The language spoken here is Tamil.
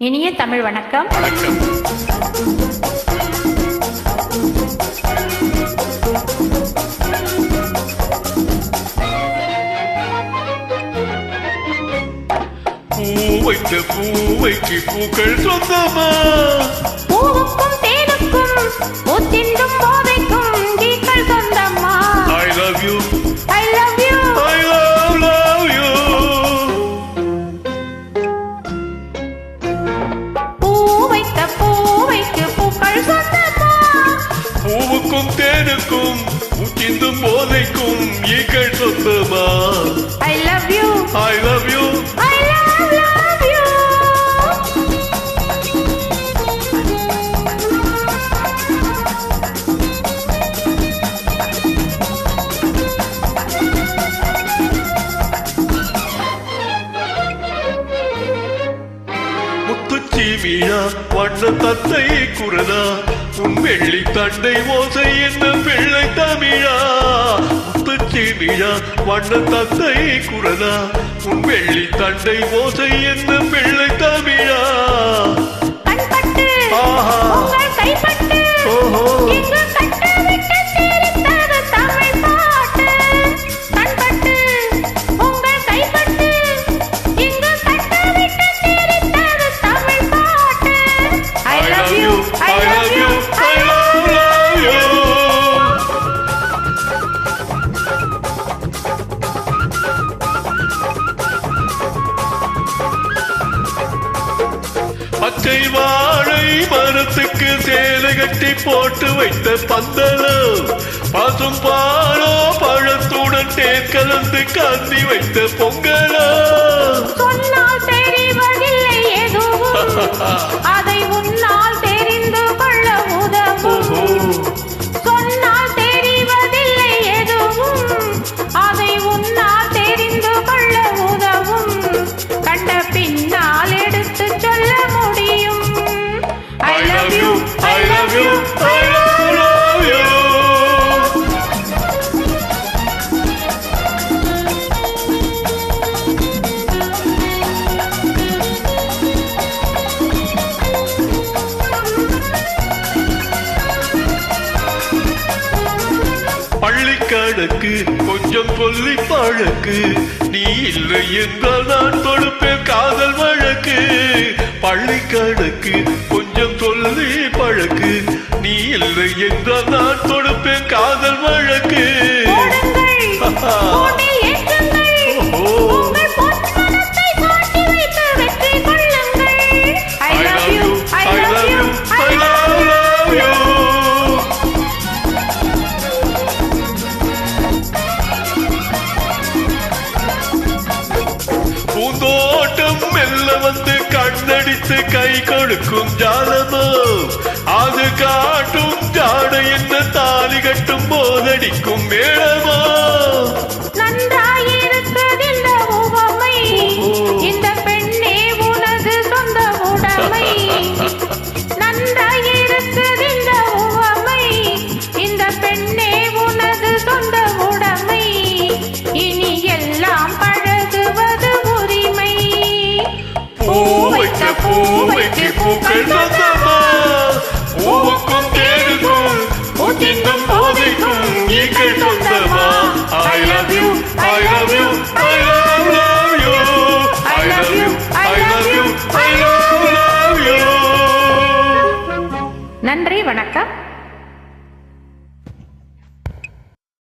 இனிய தமிழ் வணக்கம். பூவைத்த பூவைக்கு பூக்கள் சொந்தமா? பூவுக்கும் தேனுக்கும் பூத்தின்றும் போதைக்கும் கீக்கள் சொந்தமா? I love you, I love you. I love you. பூவைத்த பூவைக்கு பூக்கள் சொந்தமா? பூவுக்கும் தேனுக்கும் பூத்தின்றும் போதைக்கும் ஈக்கள் சொந்தமா? I love you, I love you. I love you. முத்துச்சீமியா வண்ண தத்தை குரலா உன் வெள்ளி தண்டை ஓசை என்ன பிள்ளை தமிழா? முத்துச்சீமியா வண்ண தத்தை குரலா உன் வெள்ளி தண்டை ஓசை என்ன பிள்ளை தமிழா? கண்பட்டு ஆஹா. உங்கள் கைப்பட்டு ஓஹோ. இங்கு கட்டுவிட்டு சிரித்தது தமிழ் பாட்டு. கண்பட்டு உங்கள் கைப்பட்டு இங்கு கட்டுவிட்டு சிரித்தது தமிழ் பாட்டு. I love you, I love you, I love you. பச்சை வாழை மரத்துக்கு சேலை கட்டி போட்டு வைத்த பந்தலோ பசும் பாலோ பழத்துடன் தேன் கலந்து காந்தி வைத்த பொங்கலோ? சொன்னால் தெரிவதில்லை எதுவும், அதை உன்னால் தெரிந்து கொள்ள உதவும். சொன்னால் தெரிவதில்லை எதுவும், அதை உன்னால் தெரிந்து கொள்ள உதவும். கண்ட பின்னால் எடுத்து சொல்ல முடியும். I love you, I love you, I love you. பள்ளிக்கணக்கு கொஞ்சம் சொல்லி பழக்கு, நீ இல்லை என்றால் நான் கொடுப்பேன் காதல் வழக்கு. பள்ளிக்கணக்கு கொஞ்சம் சொல்லி பழக்கு, நீ இல்லை என்றால் நான் கொடுப்பேன் காதல் வழக்கு. போடுங்கள், போட்டில் ஏற்றுங்கள், உங்கள் பொன்மனத்தை காட்டி வைத்து வெற்றி கொள்ளுங்கள். I love you, I love you, I love you. பூந்தோட்டம் மெல்ல வந்து கண்ணடித்து கை கொடுக்கும் ஜாலமோ, அது காட்டும் ஜாட என்ன தாலி கட்டும் போதடிக்கும் மேளமோ? நன்றாயிருக்குது இந்த உவமை, இந்த பெண்ணே உனது சொந்த உடைமை. நன்றாயிருக்குது இந்த உவமை, இந்த பெண்ணே உனது சொந்த உடைமை. இனி எல்லாம் பழகுவது உரிமை. பூவைத்த பூவைக்கு பூக்கள் சொந்தமா? பூவுக்கும் தேனுக்கும் பூத்தின்றும் போதைக்கும் ஈக்கள் சொந்தமா? I love you, I love you, I love you. I love you, I love you, I love you. நன்றி, வணக்கம்.